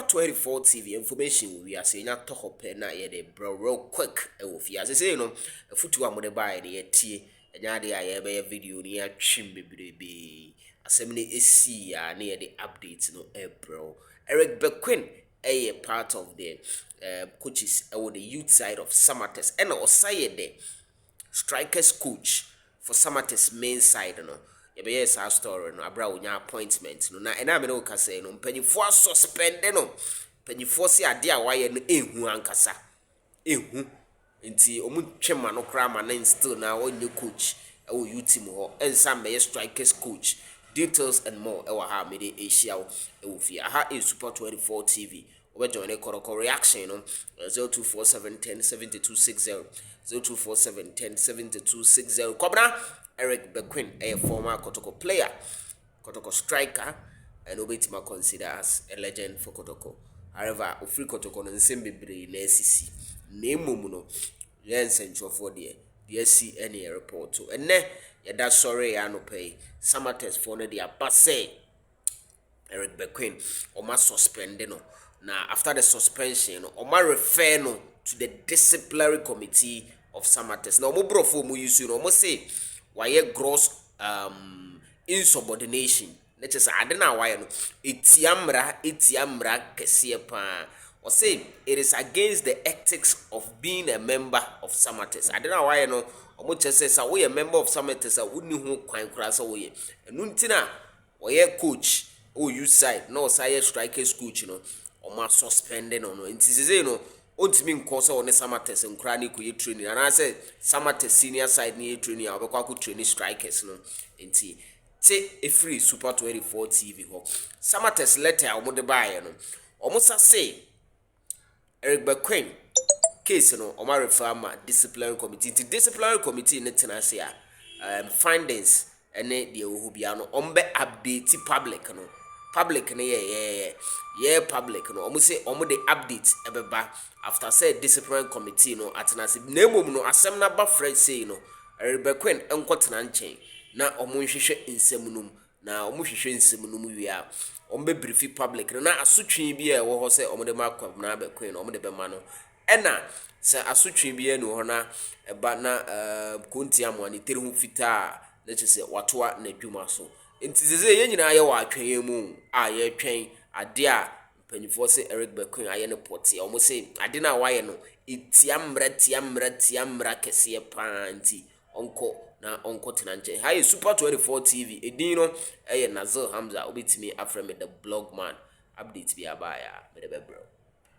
Super 24 TV information we are saying na to hope na ye de bro real quick e wo fi as say no futu amode buy de tie enya de aye be video ni atwim bebrebe asem ni esi ya na ye de update no bro Bekoe a part of the coaches or the youth side of Sarmatex and also the strikers coach for Sarmatex main side no ye sa story no abra wonya appointment no na ena me no ka say no mpanyifo suspend no mpanyifo se ade a waye no ehu ankasa ehu nti omu twema no kra ma na still na wonye coach e wo youth team ho ensa me strikers coach details and more ewa ha me de asia e wo fi aha e Super 24 TV we join Kotoko reaction no 0247107260 0247107260 Kobra Bekoe a former Kotoko player, Kotoko striker, and obetima considered as a legend for Kotoko. However, free Kotoko no nsembe bre na SC. Name no yen central for the SC any report to. And ne yada sorry ya no pay. Sarmatex for no dia passe Bekoe or ma suspend no. Now after the suspension, or ma refer no to the disciplinary committee of Sarmatex. Now mo bro for mo use no mo say why gross insubordination. Let's just I don't know why no etiamra kese pa or say it is against the ethics of being a member of Sarmatex. I don't know why no omo just say say we a member of Sarmatex a wonni ho kwan kra so we enu ntina why coach o you side no say strikers coach no o ma suspended no nti say no ontimi nkoso one Sarmatex nkra ne ko ye training and I say Sarmatex senior side ne ye training a obekwa ko training strikers no nti te free Super 24 TV ho Sarmatex letter omo de bae no omo sa say Bekoe case no omo refer ma disciplinary committee nti disciplinary committee ne tena say findings ene de wo bia no ombe update public no yeah public no omo say omo de update ebeba after say disciplinary committee no atenase na emom no asem na ba friend say no Bekoe enkotena nchen na omo nhwehwe nsem num na omo hwehwe nsem num wia omo be brief public no na asotwe bi e wo ho say omo de makwa na Bekoe no omo de be ma no ena say asotwe bi e no ho na eba na konti amwa ni teri hu fita na chese watoa na dwuma so nti sese ye nyina ye wa atwen mu a ye twen ade a mpanyifo se Bekoe aye ne pote omo se ade na waye no tiamra kese panti onko tenanche hayi Super 24 TV edin no eye Nazil Hamza obetimi afreme the blog man update bi abaya be the bro.